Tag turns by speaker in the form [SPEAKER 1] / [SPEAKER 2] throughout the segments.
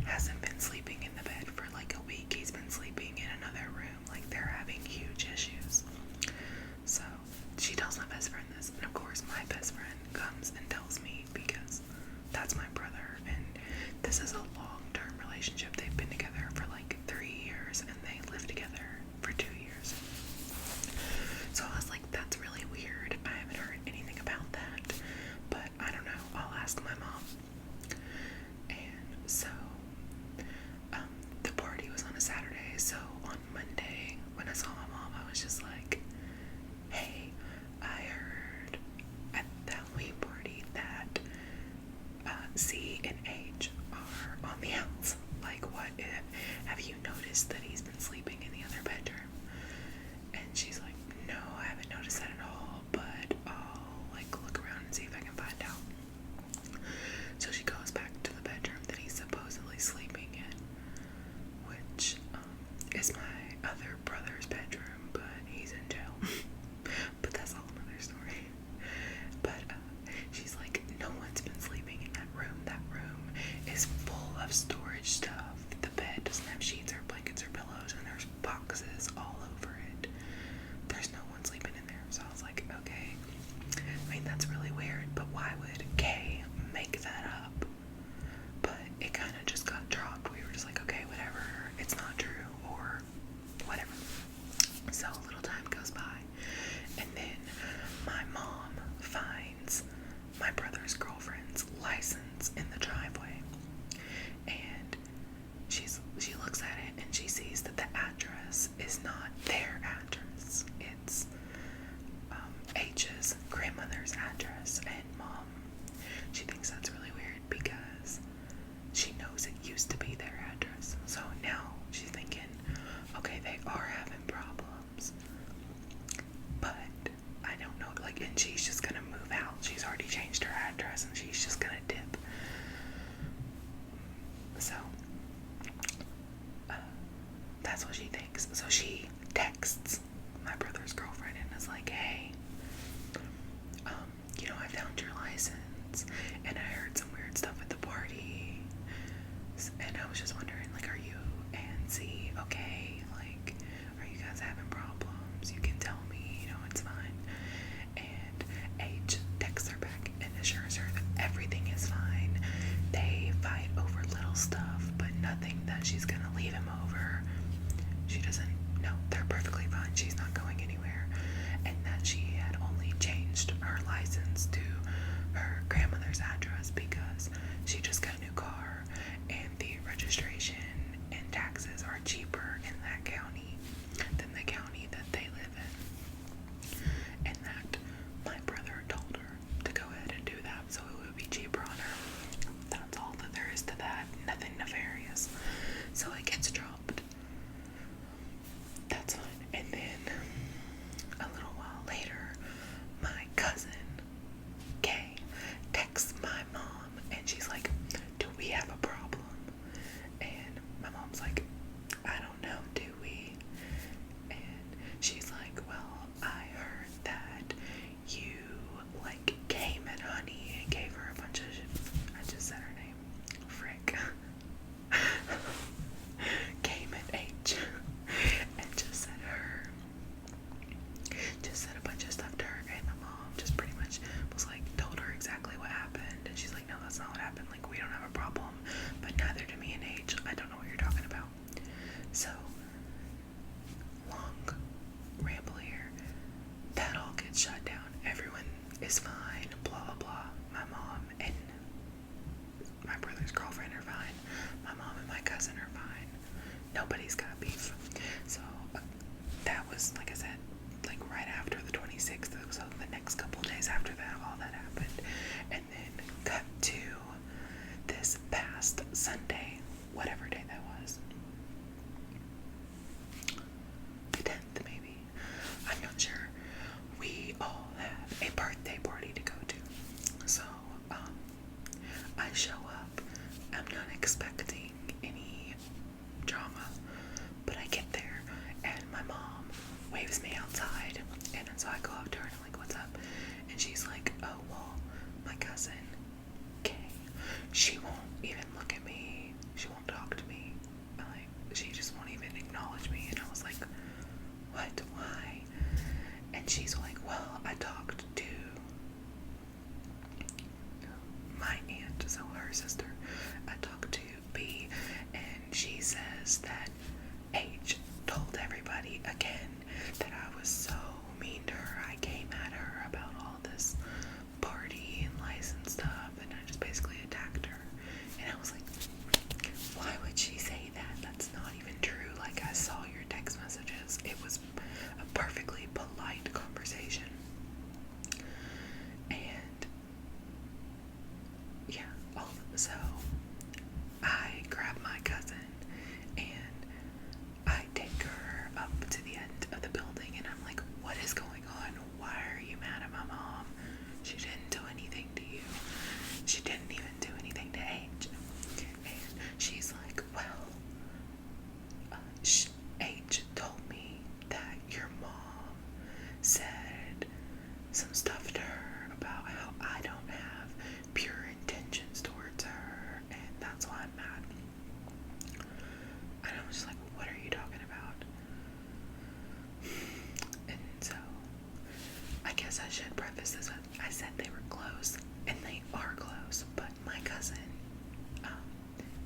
[SPEAKER 1] hasn't been sleeping in the bed for like a week. He's been sleeping in another room. Like, they're having huge issues. So she tells my best friend this, and of course my best friend comes and tells me, because that's my brother, and this is a long-term relationship. They've been together for like 3 years, and they live together for 2 years. So I was like, that's really weird. I haven't heard anything about that, but I don't know. I'll ask my mom. And so the party was on a Saturday, so on Monday when I saw my mom, I was just like, hey, I heard at the Halloween party that C and H are on the outs. Like, what if, have you noticed that he's been sleeping in the other bedroom? And she's like, no, I haven't noticed that at all, but I'll like look around and see if I can find out. So she goes back to the bedroom that he's supposedly sleeping in, which is my other brother's bedroom, but he's in jail. But that's all another story. But she's like, no one's been sleeping in that room. That room is full of storage stuff. The bed doesn't have sheets or blankets or pillows, and there's boxes all over it. There's no one sleeping in there. So I was like, okay. I mean, that's really weird, but why would Kay make that up? But it kind of just got dropped. We were just like, okay, whatever. It's not true, or whatever. So a little time goes by, and then my mom finds my brother's girlfriend's license in the driveway, and she looks at it and she sees that the address is not their address. It's H's grandmother's address, and mom, she thinks that's really weird because she knows it used to be their address. So now she's thinking, okay, they are having problems, but I don't know, like, and she's just gonna move out. She's already changed her address and she's just gonna dip. So that's what she thinks. So she texts my brother's girlfriend and is like, hey, you know, I found your license and I heard some weird stuff at the party, and I was just wondering, like, are you and Z okay? Like, are you guys having problems? You can tell me, you know, it's fine. And H texts her back and assures her that everything is fine. They fight over little stuff, but nothing that she's gonna leave him over. She doesn't, no, they're perfectly fine. She's not going anywhere. And that she had only changed her license to her grandmother's address because she just got a new car, and the registration and taxes are cheaper in that county than the county that they live in. And that my brother told her to go ahead and do that, so it would be cheaper on her. That's all that there is to that. Nothing nefarious. So it gets dropped. That's fine. And then a little while later, my cousin Kay texts my mom, and she's like, do we have a problem? And my mom's like, I don't know, do we? And she's like, well, I heard that you like came at Honey and gave her a bunch of I just said her name. Frick. Came at H and just said a bunch of stuff to her, and my mom just pretty much was like, told her exactly what happened, and she's like, no, that's not what happened. Like, we don't have a problem, but neither do me and H. I don't know what you're talking about. So, long ramble here. That all gets shut down. Everyone is fine. Blah blah blah. My mom and my brother's girlfriend are fine. My mom and my cousin are fine. Nobody's got beef. So that was, like I said, like right after the 26th. So the next couple of days after that, all that happened. And then cut to this past Sunday, whatever day that was. The 10th, maybe. I'm not sure. We all have a birthday party to go to. So, I show up. I'm not expecting any drama, but I get there, and my mom waves me outside, and so I go up to her and I'm like, what's up? And she's like, oh, well, my cousin Kay, she won't even look at me, she won't talk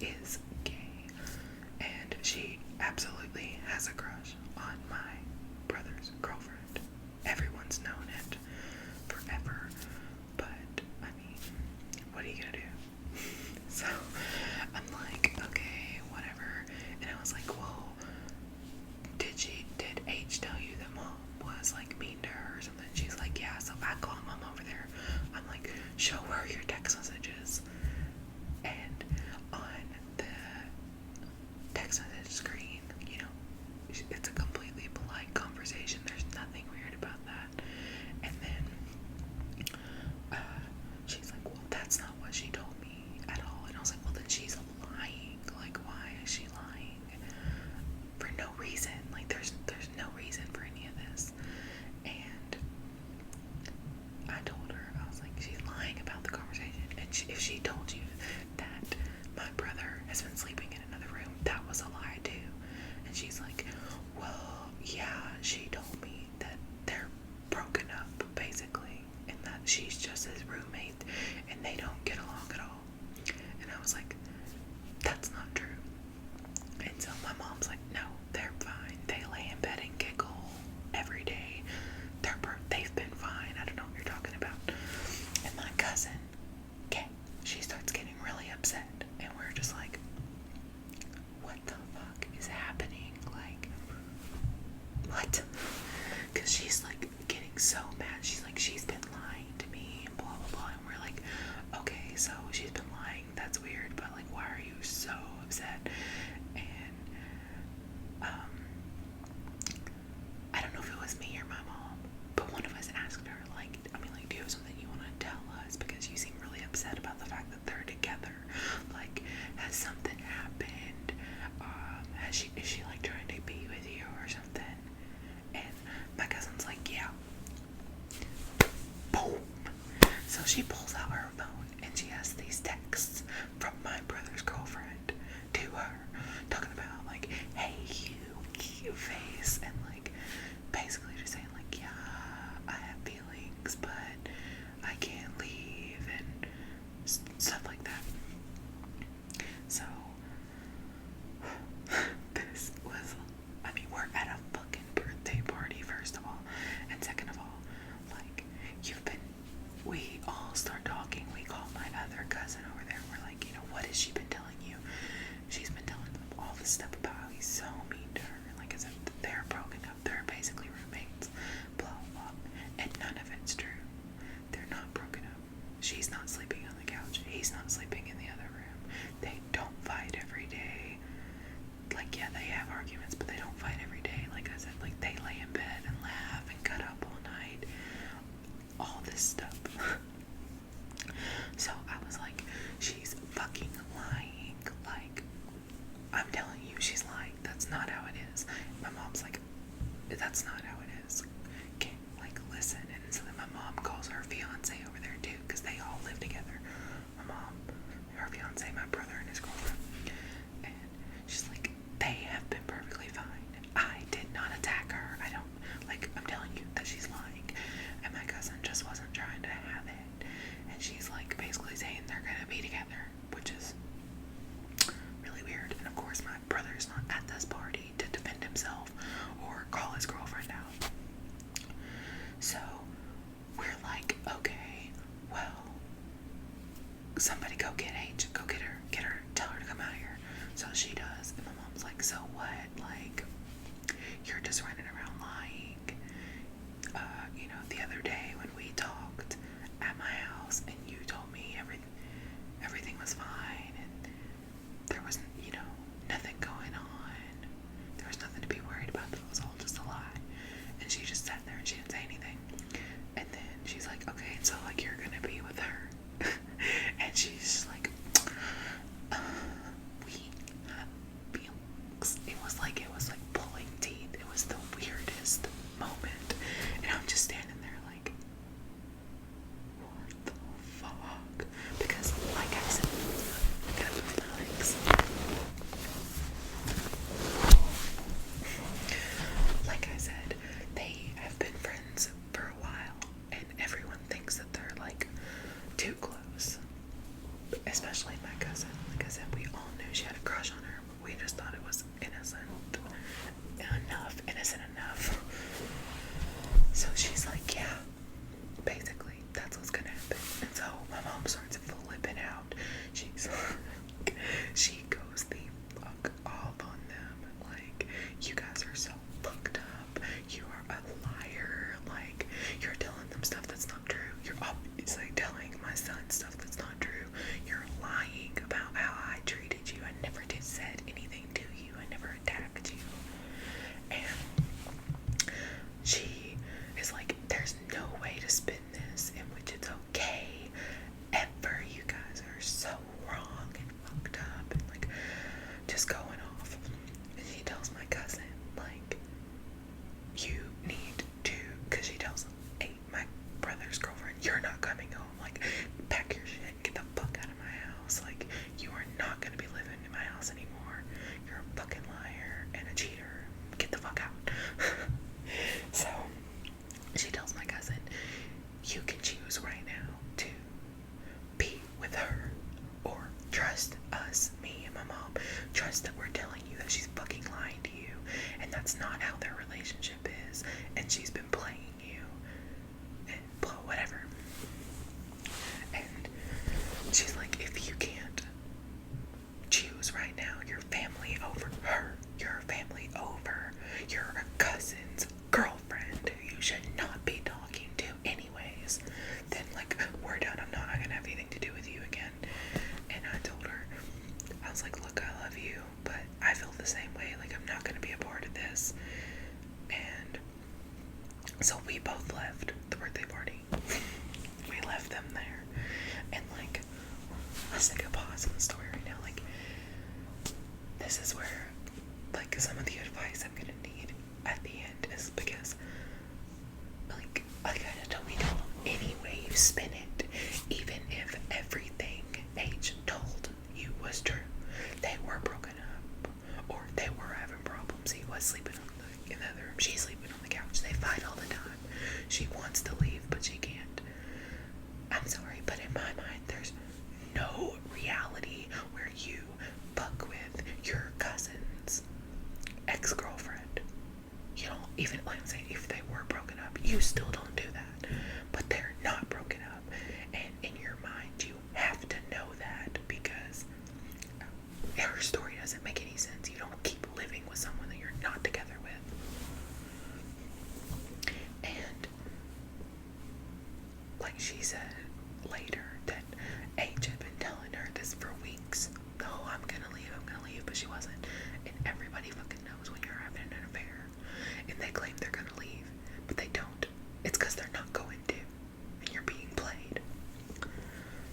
[SPEAKER 1] is gay, and she absolutely has a crush on my brother's girlfriend. Everyone's known it forever, but I mean, what are you gonna do? So I'm like, okay, whatever. And I was like, well, did H tell you that mom was like mean to her or something? She's like, yeah. So I call mom over there. I'm like, show her your text messages. And on the text message screen, you know, it's a completely polite conversation. There's nothing weird about that. And then she's like, well, that's not what she told me at all. And I was like, well, then she's lying. Like, why is she lying? For no reason. Like, there's no reason for any of this. And I told her, I was like, she's lying about the conversation. And if she told you that my brother has been sleeping in another room, that was a lie too. And she's like, well, yeah, she told me that they're broken up, basically, and that she's just his roommate and they don't get along at all. And I was like, that's not true. And so my mom's like, no, they're fine. They lay in bed and giggle every day. They've been fine. I don't know what you're talking about. And my cousin, okay, she starts getting really upset. And we're just like, what the fuck is happening? Like, what? Because she's like getting so mad. She's like, she's been lying to me and blah, blah, blah. And we're like, okay, so she's been lying. That's weird. But like, why are you so upset? And I don't know if it was me or my mom, but one of us asked her, like, do you have something you want to tell us? Because you seem really upset about the fact that they're together. Like, has something happened? Is she like trying to be with you or something? And my cousin's like, yeah. Boom. So she pulls out her phone and she has these texts from my brother's girlfriend to her, talking about like, hey, you cute face, and like basically just saying like, yeah, I have feelings, but I can't leave, and stuff like that. So this was, we're at a fucking birthday party, first of all, and second of all, like, we all start talking. We call my other cousin over there. We're like, what has she been telling you? She's been telling them all this stuff about how he's so mean to her. Like, as if they're broken up. They're basically roommates. Blah, blah. And none of it's true. They're not broken up. She's not sleeping on the couch. He's not sleeping in the other room. They don't fight every day. Like, yeah, they have arguments, but they don't fight every day. Like I said, like, they lay in bed and laugh and cut up all night. All this stuff. So I was like, she's fucking lying. Like, I'm telling you, she's lying. That's not how it is. My mom's like, that's not how it is. Okay, like, listen. And so then my mom calls her fiance over there too, because they all live together. My mom, her fiance, my brother, and his girlfriend. And she's like, they have been perfectly fine. I did not attack her. I'm telling you that she's lying. And my cousin just wasn't trying to have it. And she's like basically saying they're gonna be together, which is really weird. And of course my brother's not at this party to defend himself or call his girlfriend out. So we're like, okay, well, somebody go get her we just thought it was innocent enough. So she's like, yeah, basically, that's what's gonna happen. And so my mom starts flipping out. She goes the fuck off on them. Like, you guys are so fucked up. You are a liar. Like, you're telling them stuff that's not true. You're obviously telling my son stuff that's not true. You're lying about how I treated you. I never said anything to you. I never attacked you. And she is like, there's no way to spin this in which it's okay ever. You guys are so wrong and fucked up and like just going off. And she tells my cousin, like, you need to, because she tells my brother's girlfriend, you're not coming home. Like, pack your shit and get the fuck out of my house. Like, you are not gonna be living in my house anymore. You're a fucking liar and a cheater. Get the fuck out. So she tells my cousin, you can choose right now to be with her or trust us, me and my mom. Trust that we're telling you that she's fucking lying to you and that's not how their relationship is and she's been playing you and blah, whatever. And she's like, if you can't choose right now your family over her, your family over your cousin's girlfriend who you should not be talking to anyways, then like, we're done. I'm not gonna have anything to do with you again. And I told her, I was like, look, I love you, but I feel the same way. Like, I'm not gonna be a part of this. And so we both left the birthday party. We left them there. And like, let's take a pause in the story right now. Like, this is where like some of the advice I'm gonna need at the end is because like I told any way you spin it, even if everything H told you was true, they were broken up or they were having problems. He was sleeping in the other room, she's sleeping on the couch, they fight all the time. She wants to leave but she can't. I'm sorry, but in my mind there's no reality where you fuck with your cousin's ex-girlfriend. You don't even, like I'm saying, if they were broken up, you still don't do that. But they're not broken up. And in your mind, you have to know that because her story doesn't make any sense. You don't keep living with someone that you're not together with. And like she said later that H had been telling her this for weeks. Oh, I'm gonna leave, but she wasn't. And everybody fucking knows when you're having an affair and they claim they're gonna leave, but they don't. It's because they're not going to, and you're being played.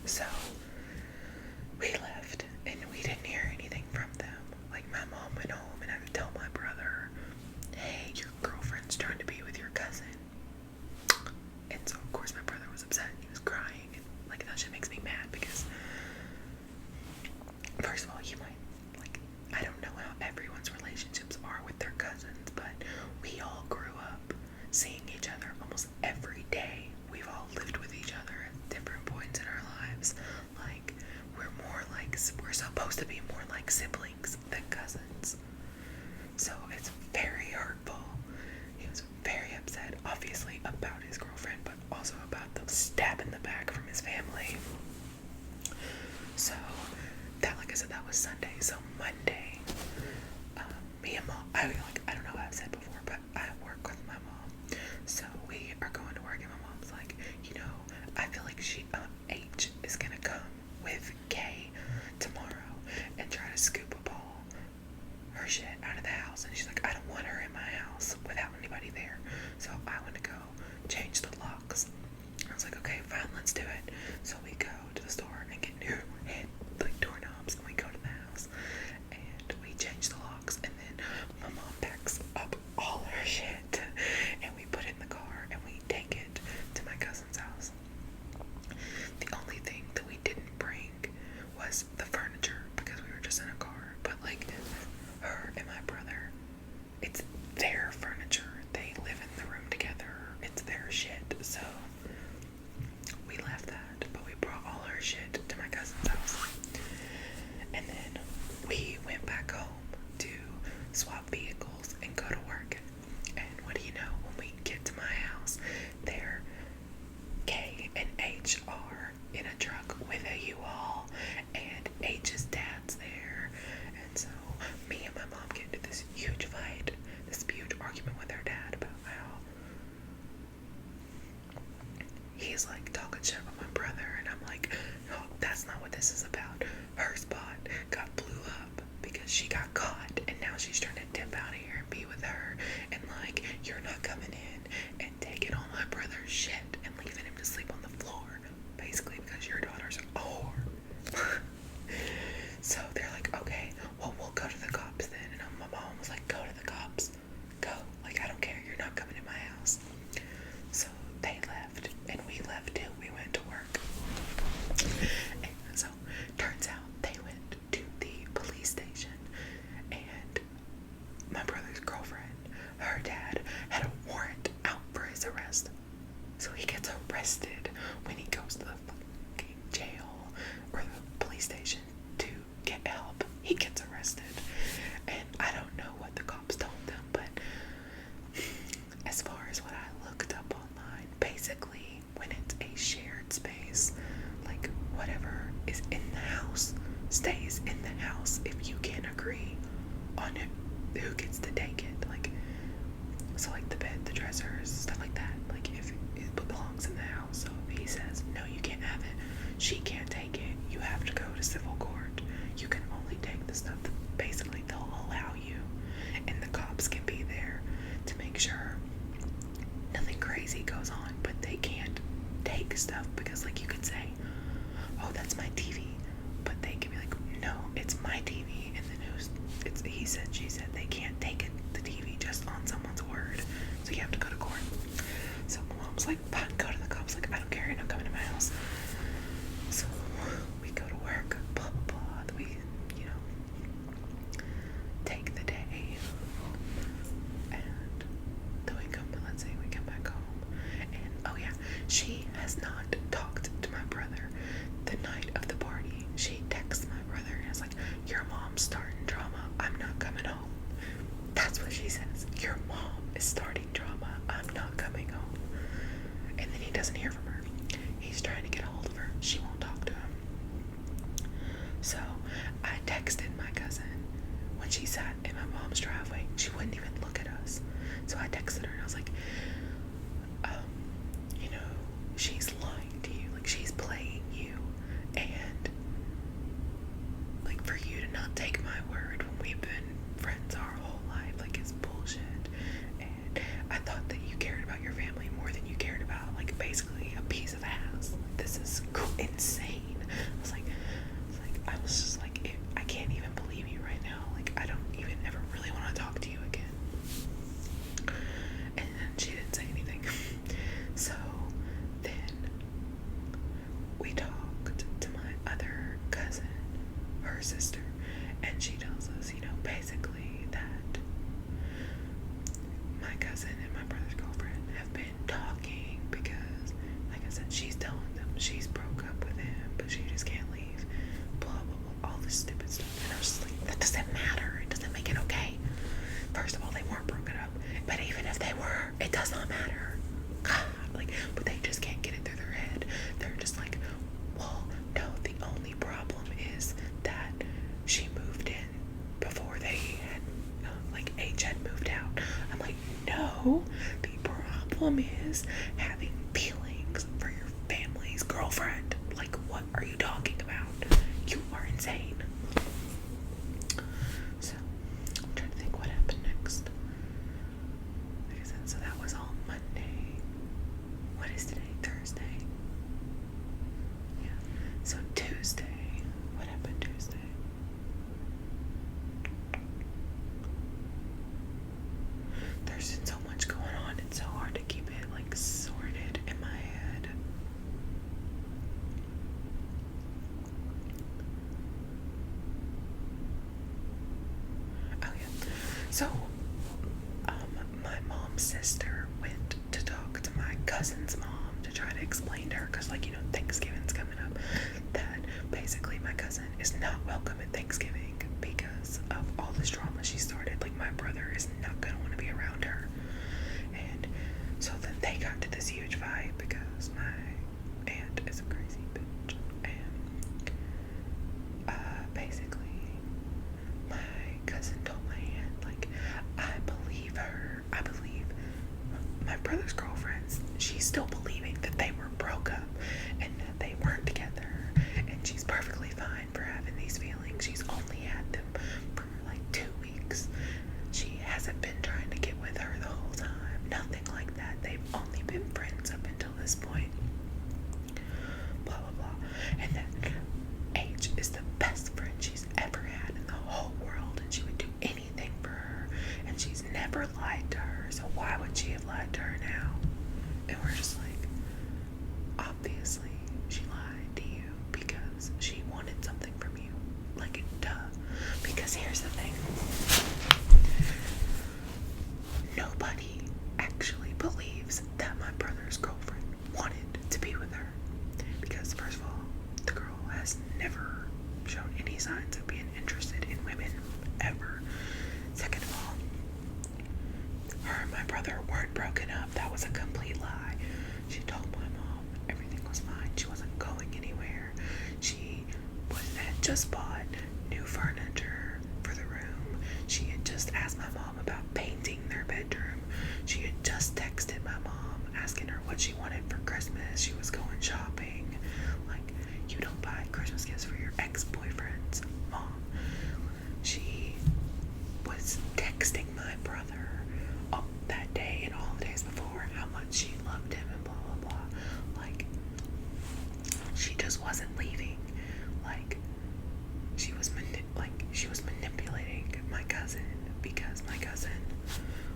[SPEAKER 1] So we left and we didn't hear anything from them. Like, my mom went home and I would tell my brother, hey, your girlfriend's trying to be with your cousin. And so of course my brother was upset. He was crying, and like, that shit makes me mad because first of all, you might, like, I don't know how everyone's relationships are with their cousins, but we all grew up seeing each other almost every day. We've all lived with each other at different points in our lives. Like, we're supposed to be more like siblings than cousins. So it's very hurtful. He was very upset, obviously, about his girlfriend, but also about the stab in the back from his family. So that, like I said, that was Sunday. So Monday, me and mom, I don't know what I've said before, but I work with my mom. So we are going to work and my mom's like, you know, I feel like H is gonna come with K tomorrow and try to scoop up all her shit out of the house. And she's like, I don't want her in my house without anybody there. So I want to go change the locks. I was like, okay, fine, let's do it. So we go to the store and get new doorknobs, and we go to the house and we change the locks, and then my mom packs up all her shit and we put it in the car and we take it to my cousin's house. The only thing that we didn't bring was the furniture because we were just in a car, but like, her and my brother, it's their furniture, they live in the room together, it's their shit. So we left that, but we brought all her shit to my cousin's house. And then we went back home swap vehicles, and go to work. And what do you know? When we get to my house, there K and H are in a truck with a U-Haul, and H's dad's there. And so me and my mom get into this huge fight, this huge argument with her dad about how he's like talking shit about my brother, and I'm like, no, that's not what this is about. Her spot got blew up because she got caught, and now she's trying to dip out of here and be with her, and like, you're not coming in and taking all my brother's shit and leaving him to sleep on the floor, basically because your daughter's a whore. So they're like, okay, well, we'll go to the cops then. And my mom was like, go to the cops, go, like, I don't care, you're not coming to my house. So they left, and we left too. We went to work. And so turns out they went to the police station, and my brother's girlfriend, her dad, had a warrant out for his arrest. So he gets arrested when he goes to the fucking jail or the police station to get help. He gets arrested. And I don't know what the cops told them, but as far as what I looked up online, basically when it's a shared space, like whatever is in the house stays in the house if you can agree on who gets to take it. Like, so like the bed, the dressers, stuff like that, like if it belongs in the house. So if he says no, you can't have it, she can't take it, you have to go to civil court. You can only take the stuff that basically they'll allow you, and the cops can be there to make sure nothing crazy goes on, but they can't take stuff because, like, you could say, oh, that's my TV, but they can be like, no, it's my TV, and then it's he said, she said. They can't take it, the TV, just on someone's word, so you have to go to court. So my mom's like, fine, go to the cops. Like, I don't care, you're not coming to my house. So we go to work, blah blah blah. We, you know, take the day, and then we come. Let's say we come back home, and oh yeah, she has not talked to my brother the night of the party. She texts my brother and is like, your mom's starting drama, I'm not coming home. That's what she says. Your mom is starting drama, I'm not coming home. And then he doesn't hear from her. He's trying to get a hold of her. She won't talk to him. So I texted my cousin when she sat in my mom's driveway. She wouldn't even look at us. So I texted her and I was like, you know, she's lying to you. Like, she's playing you. And like, for you to not take my word when we've been friends our whole life, like, it's bullshit. And I thought that you cared about your family more than you cared about, like, basically a piece of ass. Like, this is insane. I was just like, I can't even believe you right now. Like, I don't even ever really want to talk to you again. And then she didn't say anything. So then we talked to my other cousin, her sister, and she tells us, you know, basically that my cousin and my brother's girlfriend have been talking because, like I said, she's telling them she's broke up with him, but she just can't leave. Blah, blah, blah, all this stupid stuff. And I was just like, that doesn't matter. It doesn't make it okay. First of all, they weren't broken up. But even if they were, it does not matter. God, like, but they just can't get it through their head. They're just like, well, no, the only problem is that she moved in before they had, like, H had moved out. I'm like, no, the problem is having feelings for your family's girlfriend. Like, what are you talking about? You are insane. So, I'm trying to think what happened next. Like I said, so that was all Monday. What is today? Thursday? Yeah. So Tuesday. What happened Tuesday? There's been so much going on. It's so hard to keep it, like, sorted in my head. Oh yeah. So, my mom's sister went to talk to my cousin's mom to try to explain to her, because, like, you know, Thanksgiving's coming up, that basically my cousin is not welcome at Thanksgiving because of all this drama she started. Like, my never lied to her, so why would she have lied to her now? And we're just like, obviously she lied to you because she wanted something from you. Like, duh. Because here's the thing. Nobody actually believes that my brother's girlfriend wanted to be with her. Because first of all, the girl has never shown any signs of being interested in women, ever. Second of all, her and my brother weren't broken up. That was a complete lie. She told my mom everything was fine. She wasn't going anywhere. She had just bought new furniture for the room. She had just asked my mom about painting their bedroom. She had just texted my mom asking her what she wanted for Christmas. She was going shopping. Like, you don't buy Christmas gifts for your ex-boyfriend's mom. She was texting my brother that day and all the days before how much she loved him and blah blah blah. Like, she just wasn't leaving. Like, she was manipulating my cousin, because my cousin,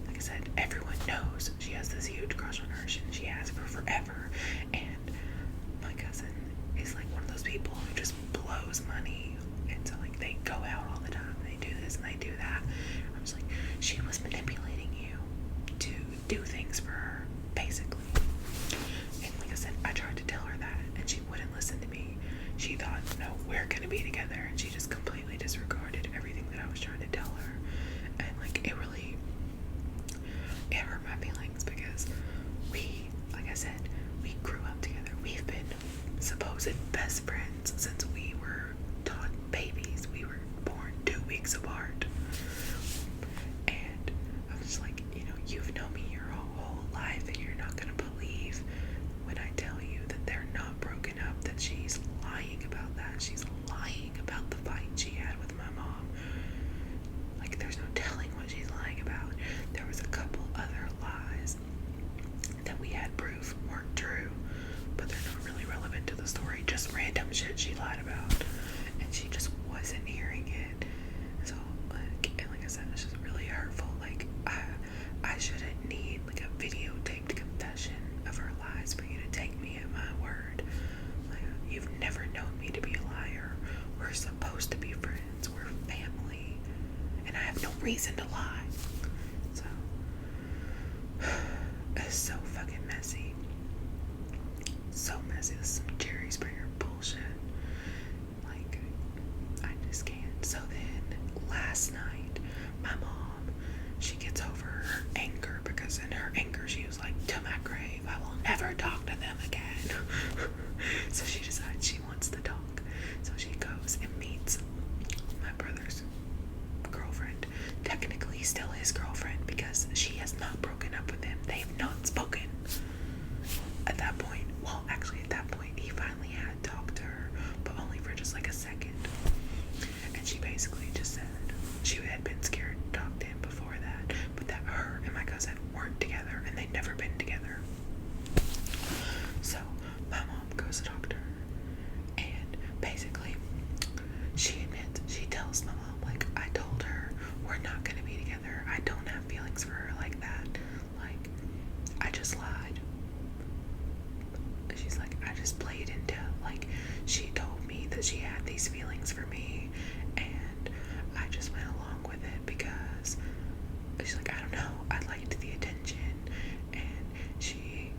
[SPEAKER 1] like I said, everyone knows she has this huge crush on her, and she has for forever. And my cousin is like one of those people who just blows money, and so like they go out all the time, they do this and they do that. I'm just like, she was manipulating you to do things for her, basically. And like I said, I tried to tell her that, and she wouldn't listen to me. She thought, no, we're gonna be together, and she just completely disregarded everything that I was trying to tell her. And like, it hurt my feelings, because like I said, we grew up together. We've been supposed best friends since we were taught babies. We were born 2 weeks apart. And I was like, you've known me your whole life, and you're not gonna believe when I tell you that they're not broken up, that she's lying about that. She's lying about the fight she had with my mom. Like, there's no telling what she's lying about. There was a couple other lies that we had proof weren't true, but they're not really relevant to the story. Just random shit she lied about, and she just wasn't hearing it. So, like I said, it's just really hurtful. Like, I shouldn't need like a videotaped confession of her lies for you to take me at my word. Like, you've never known me to be a liar. We're supposed to be friends. We're family, and I have no reason to lie. So, it's so fucking messy. So messy. This is some Jerry Springer bullshit. Like, I just can't. So then, last night, my mom, she gets over her anger, because in her anger, she was like, to my grave, I will never talk to them again. So she decides she wants to talk. So she goes and meets my brother's girlfriend. Technically still his girlfriend, because she has not broken up with him. They've not spoken. At that point, he finally had talked to her, but only for just like a second. And she basically just said she had been scared to talk to him before that, but that her and my cousin weren't together, and they'd never been together. So my mom goes to talk to her, and basically she tells my mom, like, I told her we're not gonna be together. I don't have feelings for her like that. Like, I just lied. She's like, I just played into, like, she told me that she had these feelings for me, and I just went along with it because she's like, I don't know, I liked the attention, and she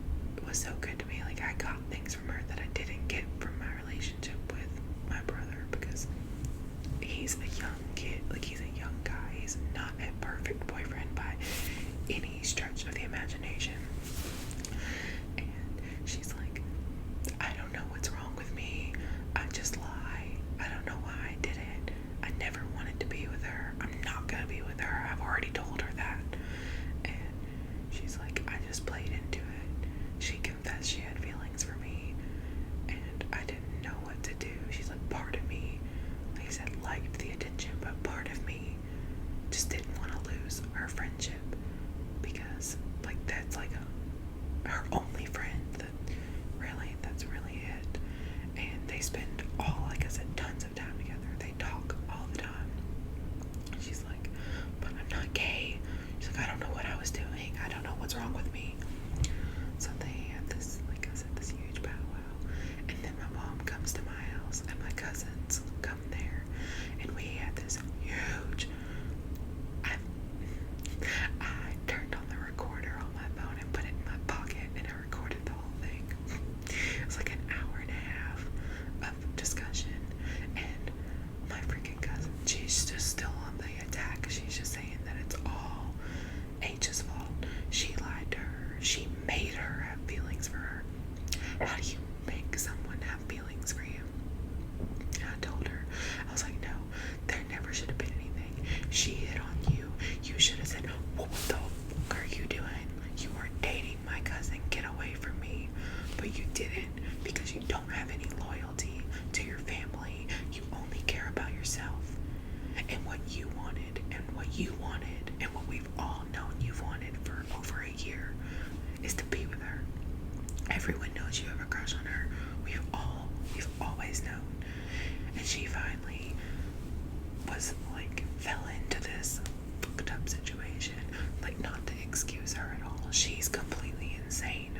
[SPEAKER 1] was so good to me. Like, I got things from her that I didn't get from my relationship with my brother, because he's a young kid. Like, he's a young guy. He's not a perfect boyfriend by any stretch of the imagination. And she's like, I don't know what's wrong with me. I just lie. I don't know why I did it. I never wanted to be with her. I'm not gonna be with her. I've already told her that. And she's like, I just played into it. She confessed she had feelings for me, and I didn't know what to do. She's like, part of me, like I said, liked the attention, but part of me just didn't want to lose our friendship, because like that's like a much you have a crush on her. We've always known. And she finally was like, fell into this fucked up situation. Like, not to excuse her at all. She's completely insane.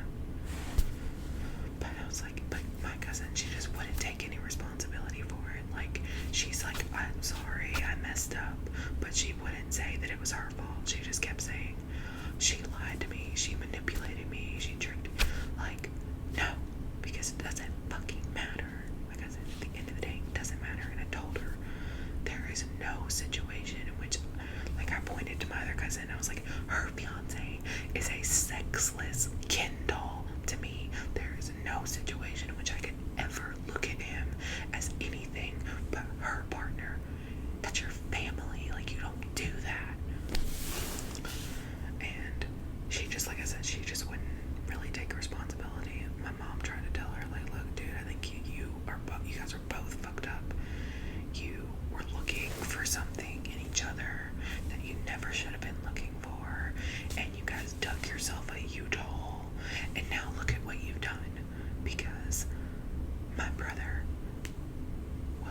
[SPEAKER 1] But I was like, but my cousin, she just wouldn't take any responsibility for it. Like, she's like, I'm sorry, I messed up. But she wouldn't say that it was her fault. She just kept saying, she lied to me, she manipulated me, she tricked me. Like, no, because it doesn't fucking matter. Like I said, at the end of the day, it doesn't matter. And I told her, there is no situation in which, like, I pointed to my other cousin, I was like, her fiance is a sexless Ken doll to me. There is no situation in which I could ever look at him as anything but her partner. That's your family. Like, you don't do that. And she just, like I said, she just wouldn't really take responsibility. My mom tried to tell her, like, look, dude, I think you guys are both fucked up. You were looking for something in each other that you never should have been looking for, and you guys dug yourself a U-Haul, and now look at what you've done. Because my brother will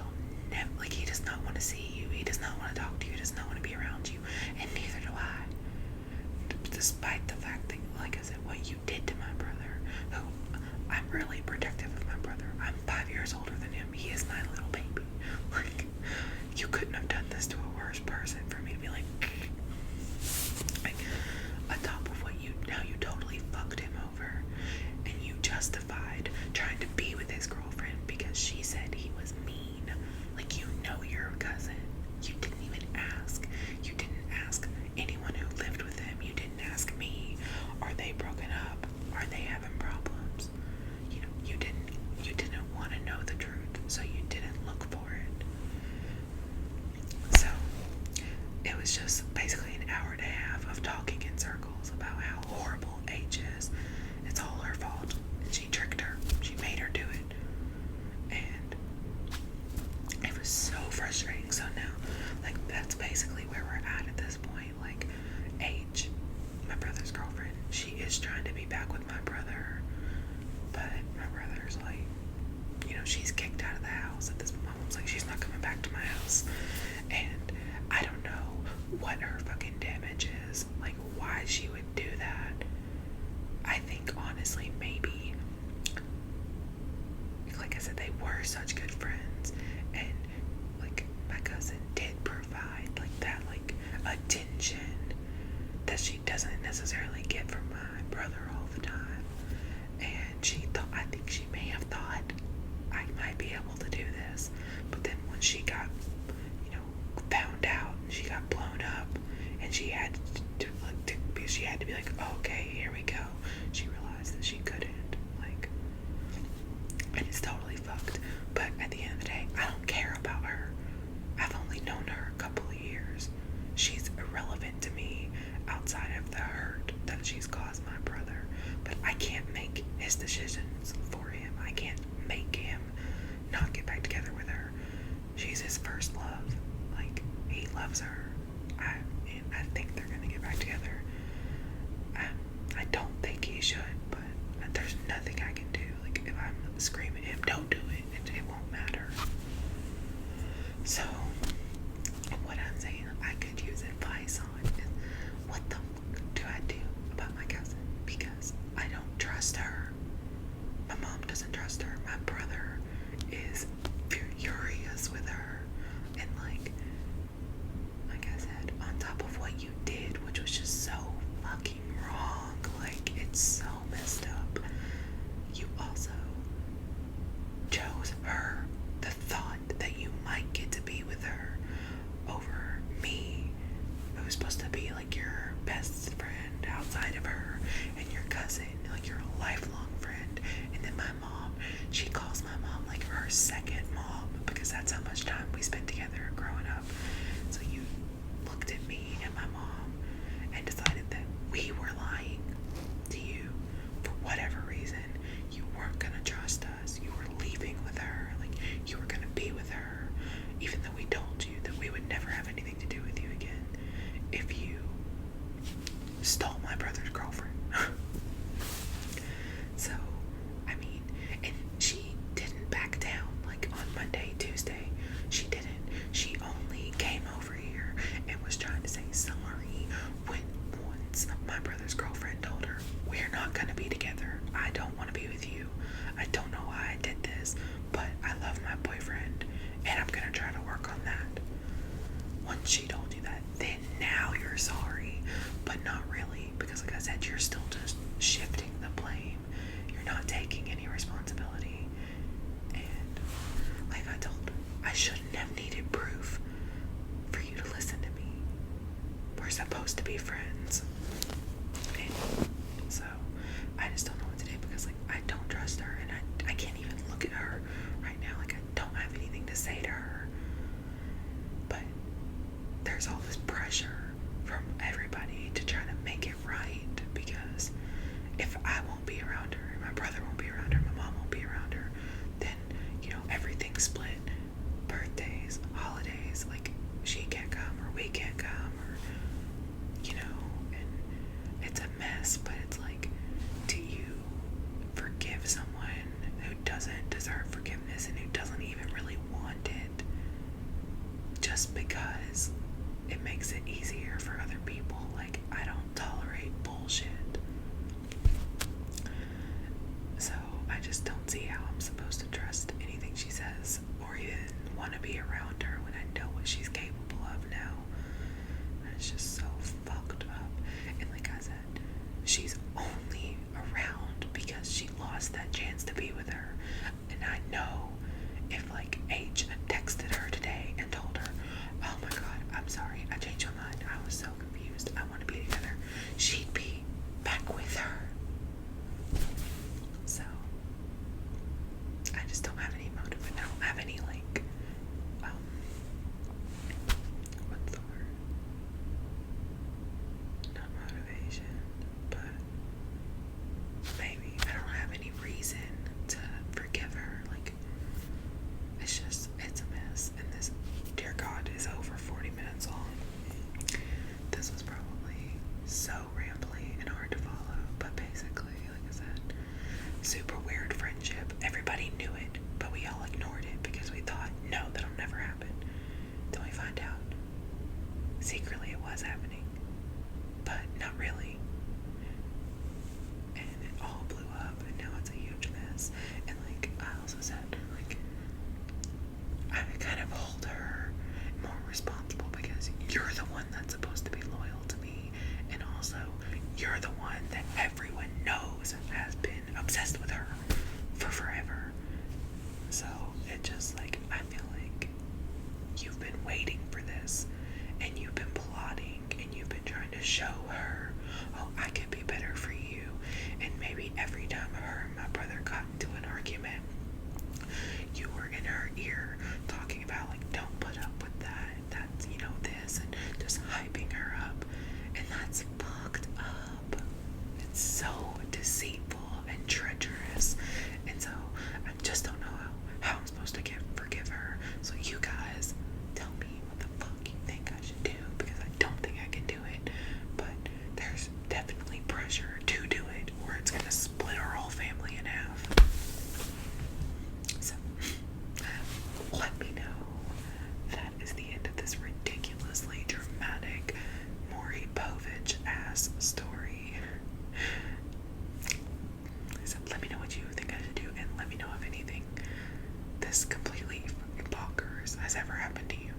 [SPEAKER 1] never, like, he does not want to see you, he does not want to talk to you, he does not want to be around you, and neither do I. Despite the fact that, like I said, what you did to my brother, who, I'm really protective of my brother. I'm 5 years older than him. He is my little baby. Like, you couldn't have done this to a worse person for me to be like on top of what how you totally fucked him over, and you justified trying to be with his girlfriend because she said he was mean. Like, you know your cousin. You didn't even ask. You didn't ask anyone who lived with him. You didn't ask me. Are they broken up? Are they having problems? You know, you didn't want to know the truth, so you didn't look for it. So it was just basically an hour and a half of talking in circles about how horrible H is. It's all her fault. She tricked her. She made her do it. And it was so frustrating. So now, like, that's basically where we're at this point. Like, H, my brother's girlfriend, she is trying to be back with my brother, but my brother's like, you know, she's kicked out of the house at this point. My mom's like, she's not coming back to my house. And I don't know what her fucking damage is, like, why she would do that. I think, honestly, maybe, like I said, they were such good friends, and, like, my cousin did provide, like, that, like, attention that she doesn't necessarily get from my brother all the time. And she thought, I think she may have thought I might be able to do this, but then when she got, you know, found out, and she got blown up, and she had to be like, okay, here we go. She realized that she couldn't, like, and it's totally fucked. But at the end of the day, I don't care about her. I've only known her a couple of years. She's irrelevant to me outside of the hurt that she's caused my brother. But I can't make his decisions for him. I can't make him not get back together with her. She's his first love. Like, he loves her. I think they're gonna get back together. I don't think he should, but there's nothing I can do. Like, if I'm screaming at him, don't do it, it won't matter. So, what I'm saying I could use advice on is, what the fuck do I do about my cousin? Because I don't trust her. My mom doesn't trust her. My brother is furious with her. And, like I said, on top of what you did, which was just so fucking wrong, like, it's so messed up, you also chose her, the thought that you might get to be with her, over me, who's supposed to be, like, your best friend outside of her, and your cousin, like, your lifelong friend. And then my mom, she calls my mom, like, her second mom, because that's how much time we spent together growing up. So you looked at me and my mom and decided that we were lying to you for whatever reason. You weren't gonna trust us. You were leaving with her. Like, you were gonna be with her, even though we told you that we would never have anything to do with you again if you stole my brother's girlfriend. So, I mean, we're supposed to be friends. And so I just don't know what to do because like I don't trust her, and I can't even look at her right now. Like I don't have anything to say to her. But there's all this pressure from everybody to try to make it right, because if I won't be around her, my brother won't be around her, my mom won't be around her, then, you know, everything's split. Birthdays, holidays, like, she can't come, or we can't come, or, you know, and it's a mess. But it's like, do you forgive someone who doesn't deserve forgiveness and who doesn't even really want it, just because it makes it easier for other people? Like, I don't tolerate bullshit. So I just don't see how I'm supposed to trust anything she says, or even want to be around her when I know what she's capable of now. And it's just so fucked up. And like I said, she's only around because she lost that chance to be with her. And I know if like H had texted her today and told her, oh my god, I'm sorry, I changed my mind, I was so confused, I want to be together, she'd be back with her. So I just don't have any motive, and I don't have any like what's the word? Not motivation, but maybe I don't have any reason to forgive her. Like, it's a mess. And this, dear God, is over 40 minutes long. This was probably so rambly and hard to follow, but basically, like I said, super weird friendship. Everybody knew it, but we all ignored it because we thought, no, that'll never happen. Then we find out secretly it was happening, but not really. And it all blew up, and now it's a huge mess. And like I also said, like, I kind of hold her more responsible because you're the one that's supposed to be loyal to me, and also you're the one that everyone knows has been obsessed with her for forever. So it just like, I feel like you've been waiting for this, and you've been plotting, and you've been trying to show her, oh, I could be better for you. And maybe every time her and my brother got into an argument, you were in her ear talking about like, don't put up with that, that's, you know, this, and just hyping her up. And that's fucked up. It's so deceitful and treacherous. And so I just don't know how I'm supposed to forgive her. So you guys tell me what the fuck you think I should do, because I don't think I can do it. But there's definitely pressure to do it, or it's gonna split our whole family in half. So let me know. That is the end of this ridiculously dramatic Maury Povich ass story. So let me know what you think I should do, and let me know if anything this completely fucking bonkers has ever happened to you.